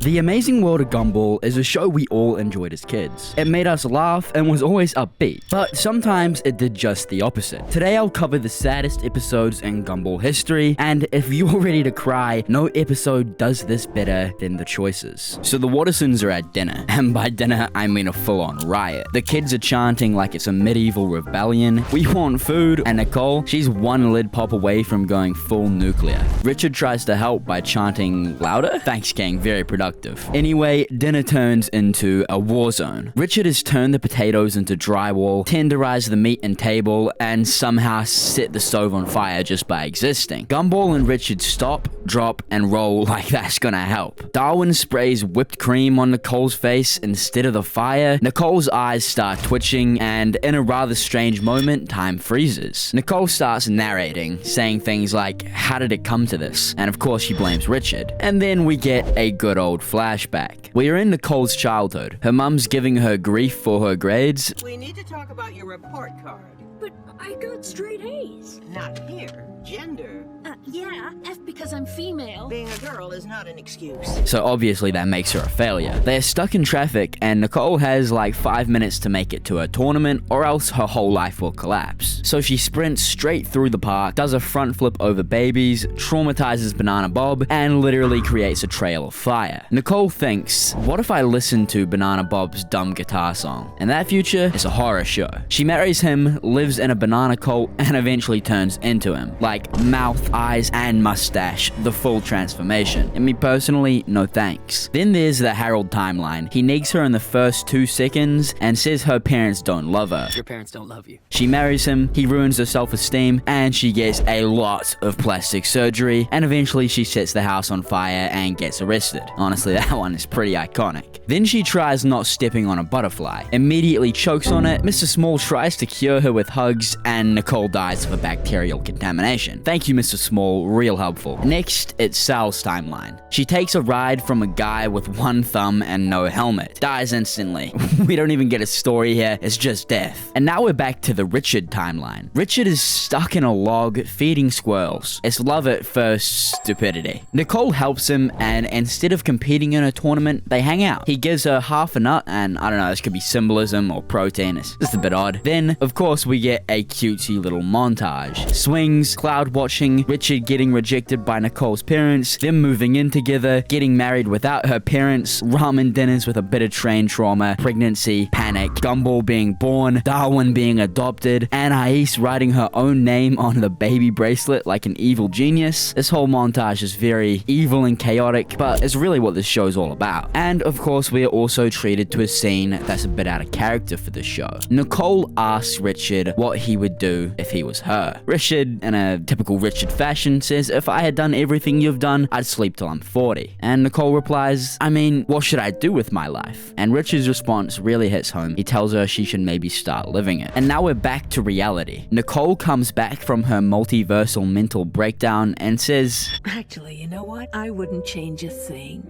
The Amazing World of Gumball is a show we all enjoyed as kids. It made us laugh and was always upbeat, but sometimes it did just the opposite. Today I'll cover the saddest episodes in Gumball history, and if you're ready to cry, no episode does this better than the choices. So the Wattersons are at dinner, and by dinner I mean a full-on riot. The kids are chanting like it's a medieval rebellion. We want food, and Nicole, she's one lid pop away from going full nuclear. Richard tries to help by chanting louder. Thanks, gang, very productive. Anyway, dinner turns into a war zone. Richard has turned the potatoes into drywall, tenderized the meat and table, and somehow set the stove on fire just by existing. Gumball and Richard stop, drop, and roll like that's gonna help. Darwin sprays whipped cream on Nicole's face instead of the fire. Nicole's eyes start twitching, and in a rather strange moment, time freezes. Nicole starts narrating, saying things like, "How did it come to this?" And of course she blames Richard. And then we get a good old flashback. We are in Nicole's childhood. Her mum's giving her grief for her grades. We need to talk about your report card. But I got straight A's. Not here. Gender. Yeah, F because I'm female. Being a girl is not an excuse. So obviously that makes her a failure. They're stuck in traffic, and Nicole has like 5 minutes to make it to her tournament, or else her whole life will collapse. So she sprints straight through the park, does a front flip over babies, traumatizes Banana Bob, and literally creates a trail of fire. Nicole thinks, what if I listen to Banana Bob's dumb guitar song? And that future is a horror show. She marries him, lives in a banana cult, and eventually turns into him. Like mouth, eyes, and mustache, the full transformation. And me personally, no thanks. Then there's the Harold timeline. He negs her in the first 2 seconds and says her parents don't love her. Your parents don't love you. She marries him, he ruins her self-esteem, and she gets a lot of plastic surgery, and eventually she sets the house on fire and gets arrested. Honestly, that one is pretty iconic. Then she tries not stepping on a butterfly, immediately chokes on it, Mr. Small tries to cure her with hugs, and Nicole dies of a bacterial contamination. Thank you, Mr. Small, real helpful. Next, it's Sal's timeline. She takes a ride from a guy with one thumb and no helmet. Dies instantly. We don't even get a story here, it's just death. And now we're back to the Richard timeline. Richard is stuck in a log feeding squirrels. It's love at first stupidity. Nicole helps him, and instead of competing in a tournament, they hang out. He gives her half a nut, and I don't know, this could be symbolism or protein, it's just a bit odd. Then, of course, we get a cutesy little montage. Swings, cloud watching, Richard getting rejected by Nicole's parents, them moving in together, getting married without her parents, ramen dinners with a bit of train trauma, pregnancy, panic, Gumball being born, Darwin being adopted, Anais writing her own name on the baby bracelet like an evil genius. This whole montage is very evil and chaotic, but it's really what this show's all about. And of course, we are also treated to a scene that's a bit out of character for this show. Nicole asks Richard what he would do if he was her. Richard, in a typical Richard fashion, says, "If I had done everything you've done, I'd sleep till I'm 40. And Nicole replies, "I mean, what should I do with my life?" And Richard's response really hits home. He tells her she should maybe start living it. And now we're back to reality. Nicole comes back from her multiversal mental breakdown and says, Actually, you know what? I wouldn't change a thing.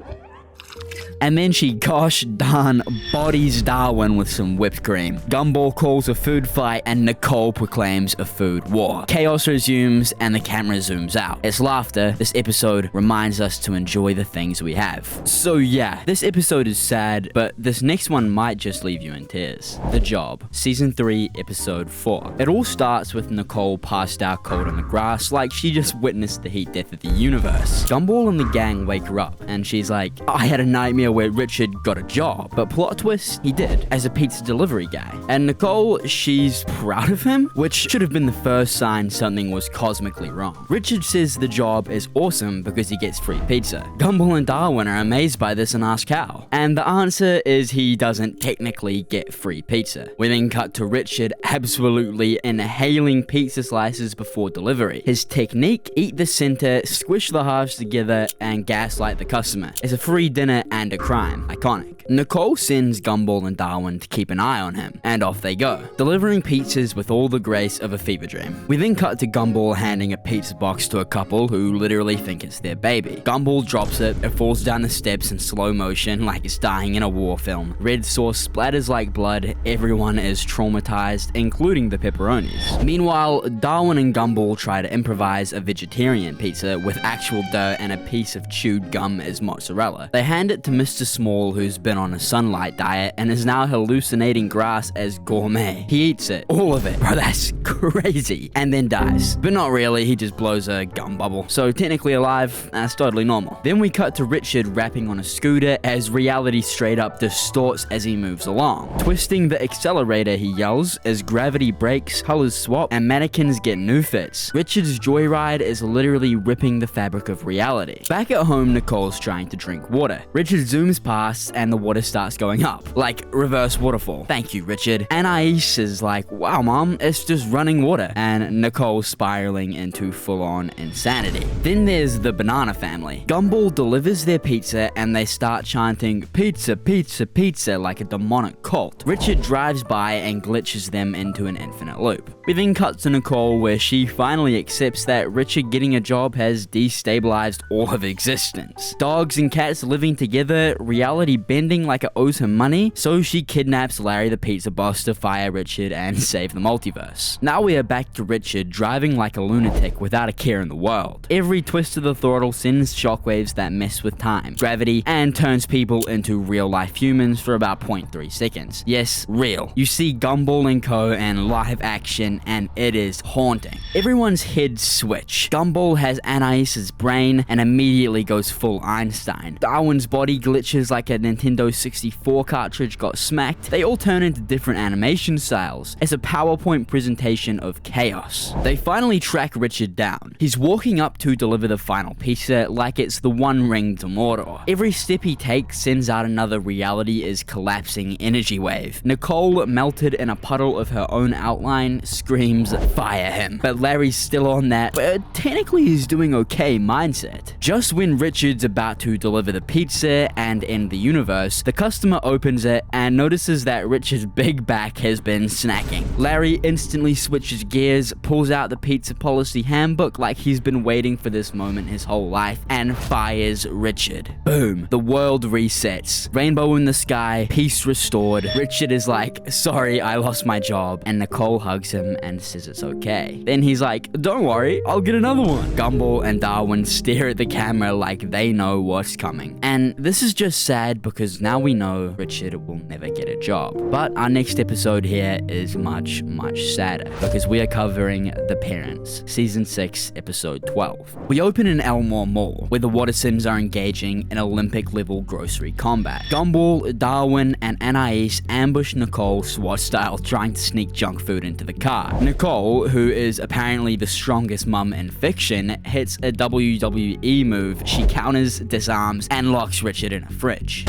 and then she gosh darn bodies Darwin with some whipped cream. Gumball calls a food fight, and Nicole proclaims a food war. Chaos resumes, and the camera zooms out. It's laughter. This episode reminds us to enjoy the things we have. So yeah, this episode is sad, but this next one might just leave you in tears. The Job, Season 3, Episode 4. It all starts with Nicole passed out cold on the grass, like she just witnessed the heat death of the universe. Gumball and the gang wake her up, and she's like, "I had a nightmare where Richard got a job." But plot twist, he did, as a pizza delivery guy. And Nicole, she's proud of him, which should have been the first sign something was cosmically wrong. Richard says the job is awesome because he gets free pizza. Gumball and Darwin are amazed by this and ask how. And the answer is he doesn't technically get free pizza. We then cut to Richard absolutely inhaling pizza slices before delivery. His technique, eat the center, squish the halves together, and gaslight the customer. It's a free dinner and a crime. Iconic. Nicole sends Gumball and Darwin to keep an eye on him, and off they go, delivering pizzas with all the grace of a fever dream. We then cut to Gumball handing a pizza box to a couple who literally think it's their baby. Gumball drops it falls down the steps in slow motion like it's dying in a war film. Red sauce splatters like blood, everyone is traumatized, including the pepperonis. Meanwhile, Darwin and Gumball try to improvise a vegetarian pizza with actual dough and a piece of chewed gum as mozzarella. They hand it to Mr. Small, who's been on a sunlight diet and is now hallucinating grass as gourmet. He eats it, all of it. Bro, that's crazy. And then dies. But not really, he just blows a gum bubble. So technically alive, that's totally normal. Then we cut to Richard rapping on a scooter as reality straight up distorts as he moves along. Twisting the accelerator, he yells as gravity breaks, colors swap, and mannequins get new fits. Richard's joyride is literally ripping the fabric of reality. Back at home, Nicole's trying to drink water. Richard zooms past and the water starts going up, like reverse waterfall. Thank you, Richard. Anais is like, wow mom, it's just running water. And Nicole's spiraling into full-on insanity. Then there's the banana family. Gumball delivers their pizza and they start chanting pizza, pizza, pizza like a demonic cult. Richard drives by and glitches them into an infinite loop. We then cut to Nicole where she finally accepts that Richard getting a job has destabilized all of existence. Dogs and cats living together, reality bending like it owes him money, so she kidnaps Larry the pizza boss to fire Richard and save the multiverse. Now we are back to Richard driving like a lunatic without a care in the world. Every twist of the throttle sends shockwaves that mess with time, gravity, and turns people into real-life humans for about 0.3 seconds. Yes, real. You see Gumball and Co. and live action, and it is haunting. Everyone's heads switch. Gumball has Anais's brain and immediately goes full Einstein. Darwin's body glitches like a Nintendo 64 cartridge got smacked. They all turn into different animation styles. It's a PowerPoint presentation of chaos. They finally track Richard down. He's walking up to deliver the final pizza like it's the One Ring to Mordor. Every step he takes sends out another reality is collapsing energy wave. Nicole, melted in a puddle of her own outline, screams, fire him. But Larry's still on that, but technically he's doing okay mindset. Just when Richard's about to deliver the pizza and end the universe, the customer opens it and notices that Richard's big back has been snacking. Larry instantly switches gears, pulls out the pizza policy handbook like he's been waiting for this moment his whole life, and fires Richard. Boom. The world resets. Rainbow in the sky, peace restored. Richard is like, sorry, I lost my job. And Nicole hugs him and says it's okay. Then he's like, don't worry, I'll get another one. Gumball and Darwin stare at the camera like they know what's coming. And this is just sad because now we know Richard will never get a job. But our next episode here is much, much sadder because we are covering The Parents, Season 6, Episode 12. We open in Elmore Mall, where the Wattersons are engaging in Olympic-level grocery combat. Gumball, Darwin, and Anais ambush Nicole SWAT-style, trying to sneak junk food into the car. Nicole, who is apparently the strongest mum in fiction, hits a WWE move. She counters, disarms, and locks Richard in a fridge.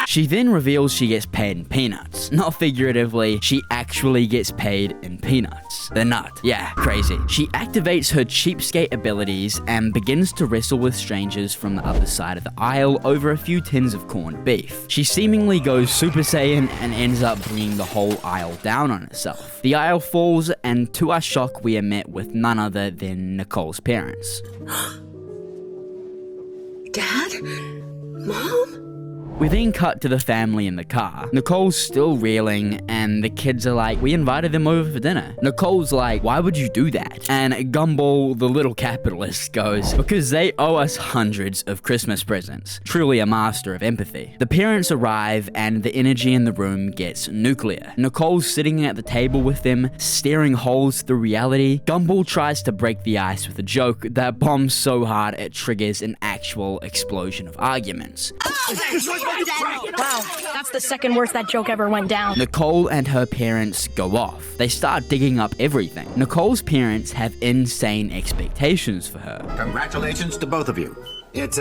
She then reveals she gets paid in peanuts. Not figuratively, she actually gets paid in peanuts. The nut. Yeah, crazy. She activates her cheapskate abilities and begins to wrestle with strangers from the other side of the aisle over a few tins of corned beef. She seemingly goes Super Saiyan and ends up bringing the whole aisle down on itself. The aisle falls, and to our shock, we are met with none other than Nicole's parents. Dad? Mom? We then cut to the family in the car. Nicole's still reeling, and the kids are like, we invited them over for dinner. Nicole's like, why would you do that? And Gumball, the little capitalist, goes, because they owe us hundreds of Christmas presents. Truly a master of empathy. The parents arrive, and the energy in the room gets nuclear. Nicole's sitting at the table with them, staring holes through reality. Gumball tries to break the ice with a joke that bombs so hard it triggers an actual explosion of arguments. Wow, that's the second worst that joke ever went down. Nicole and her parents go off. They start digging up everything. Nicole's parents have insane expectations for her. Congratulations to both of you. It's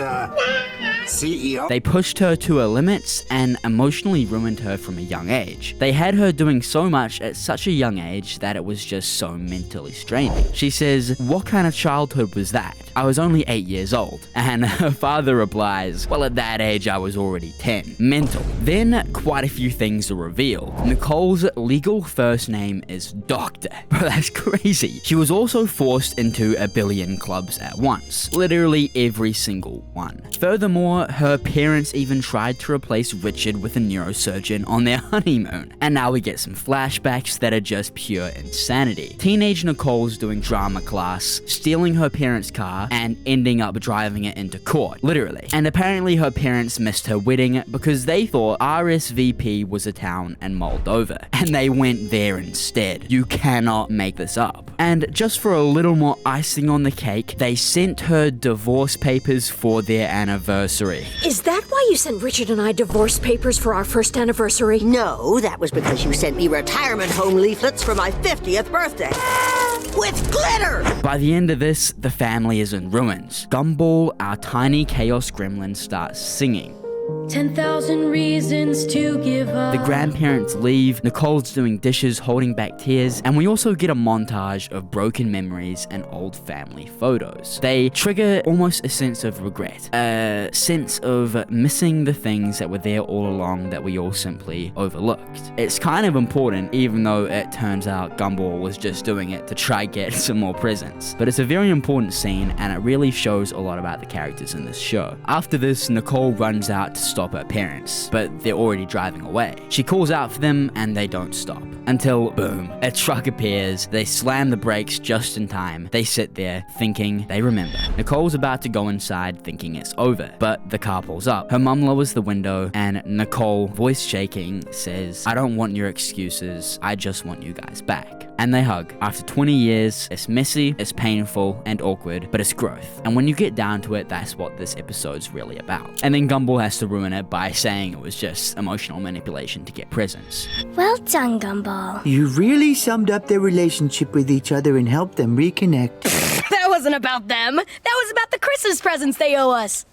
CEO? They pushed her to her limits and emotionally ruined her from a young age. They had her doing so much at such a young age that it was just so mentally straining. She says, "What kind of childhood was that? I was only 8 years old." And her father replies, "Well, at that age, I was already 10. Mental. Then, quite a few things are revealed. Nicole's legal first name is Doctor. Bro, that's crazy. She was also forced into a billion clubs at once. Literally every single one. Furthermore, her parents even tried to replace Richard with a neurosurgeon on their honeymoon. And now we get some flashbacks that are just pure insanity. Teenage Nicole's doing drama class, stealing her parents' car, and ending up driving it into court. Literally. And apparently her parents missed her wedding because they thought RSVP was a town in Moldova. And they went there instead. You cannot make this up. And just for a little more icing on the cake, they sent her divorce papers for their anniversary. Is that why you sent Richard and I divorce papers for our first anniversary? No, that was because you sent me retirement home leaflets for my 50th birthday. With glitter! By the end of this, the family is in ruins. Gumball, our tiny chaos gremlin, starts singing. 10,000 reasons to give up. The grandparents leave, Nicole's doing dishes, holding back tears, and we also get a montage of broken memories and old family photos. They trigger almost a sense of regret, a sense of missing the things that were there all along that we all simply overlooked. It's kind of important, even though it turns out Gumball was just doing it to try get some more presents. But it's a very important scene, and it really shows a lot about the characters in this show. After this, Nicole runs out to stop her parents, but they're already driving away. She calls out for them and they don't stop. Until, boom, a truck appears, they slam the brakes just in time. They sit there, thinking they remember. Nicole's about to go inside, thinking it's over, but the car pulls up. Her mum lowers the window, and Nicole, voice shaking, says, "I don't want your excuses, I just want you guys back." And they hug. After 20 years, it's messy, it's painful, and awkward, but it's growth. And when you get down to it, that's what this episode's really about. And then Gumball has to ruin it by saying it was just emotional manipulation to get presents. Well done, Gumball. You really summed up their relationship with each other and helped them reconnect. That wasn't about them. That was about the Christmas presents they owe us.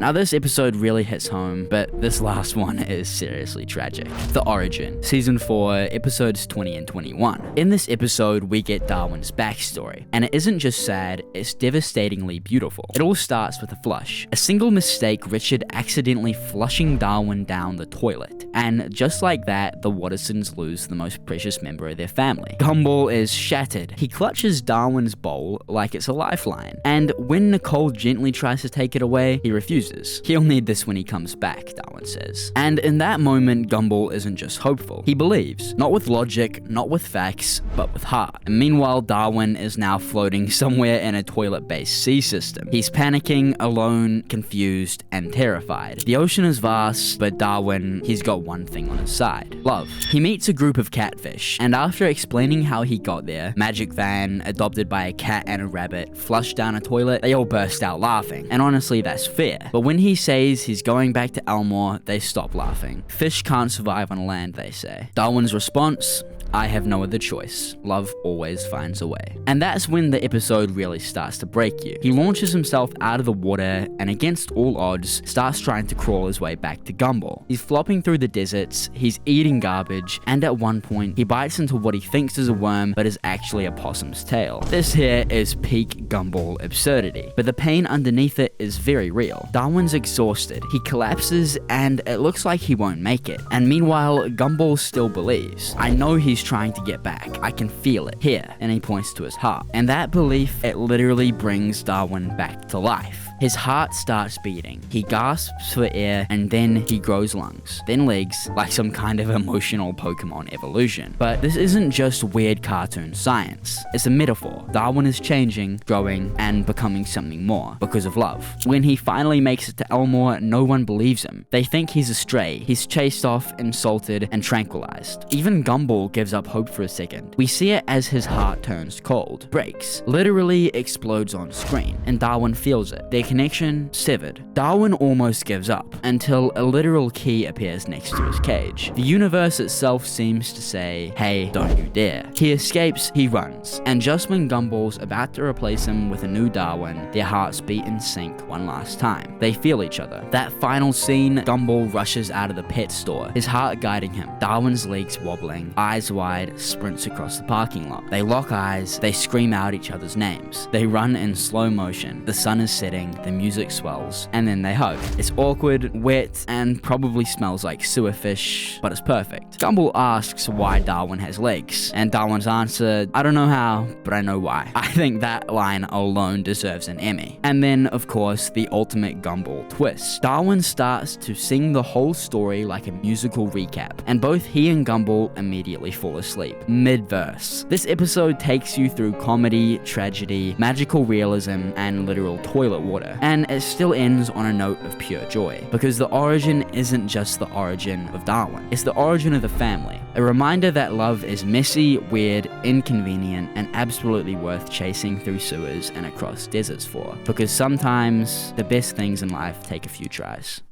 Now this episode really hits home, but this last one is seriously tragic. The Origin, Season 4, Episodes 20 and 21. In this episode, we get Darwin's backstory, and it isn't just sad, it's devastatingly beautiful. It all starts with a flush. A single mistake, Richard accidentally flushing Darwin down the toilet. And just like that, the Wattersons lose the most precious member of their family. Gumball is shattered. He clutches Darwin's bowl like it's a lifeline. And when Nicole gently tries to take it away, he refuses. He'll need this when he comes back, Darwin says. And in that moment, Gumball isn't just hopeful. He believes. Not with logic, not with facts, but with heart. And meanwhile, Darwin is now floating somewhere in a toilet-based sea system. He's panicking, alone, confused, and terrified. The ocean is vast, but Darwin, he's got one thing on his side. Love. He meets a group of catfish, and after explaining how he got there, magic van, adopted by a cat and a rabbit, flushed down a toilet, they all burst out laughing. And honestly, that's fair. But when he says he's going back to Elmore, they stop laughing. Fish can't survive on land, they say. Darwin's response: I have no other choice. Love always finds a way. And that's when the episode really starts to break you. He launches himself out of the water and against all odds starts trying to crawl his way back to Gumball. He's flopping through the deserts, he's eating garbage, and at one point he bites into what he thinks is a worm but is actually a possum's tail. This here is peak Gumball absurdity, but the pain underneath it is very real. Darwin's exhausted, he collapses and it looks like he won't make it. And meanwhile, Gumball still believes. I know he's trying to get back. I can feel it here. And he points to his heart. And that belief, it literally brings Darwin back to life. His heart starts beating. He gasps for air and then he grows lungs, then legs, like some kind of emotional Pokemon evolution. But this isn't just weird cartoon science. It's a metaphor. Darwin is changing, growing, and becoming something more because of love. When he finally makes it to Elmore, no one believes him. They think he's a stray. He's chased off, insulted, and tranquilized. Even Gumball gives up hope for a second. We see it as his heart turns cold, breaks, literally explodes on screen, and Darwin feels it. The connection severed. Darwin almost gives up until a literal key appears next to his cage. The universe itself seems to say, hey, don't you dare. He escapes, he runs, and just when Gumball's about to replace him with a new Darwin, their hearts beat in sync one last time. They feel each other. That final scene, Gumball rushes out of the pet store, his heart guiding him. Darwin's legs wobbling, eyes wide, sprints across the parking lot. They lock eyes, they scream out each other's names. They run in slow motion. The sun is setting, the music swells, and then they hug. It's awkward, wet, and probably smells like sewer fish, but it's perfect. Gumball asks why Darwin has legs, and Darwin's answer, I don't know how, but I know why. I think that line alone deserves an Emmy. And then, of course, the ultimate Gumball twist. Darwin starts to sing the whole story like a musical recap, and both he and Gumball immediately fall asleep, mid-verse. This episode takes you through comedy, tragedy, magical realism, and literal toilet water, and it still ends on a note of pure joy, because the origin isn't just the origin of Darwin, it's the origin of the family. A reminder that love is messy, weird, inconvenient, and absolutely worth chasing through sewers and across deserts for, because sometimes the best things in life take a few tries.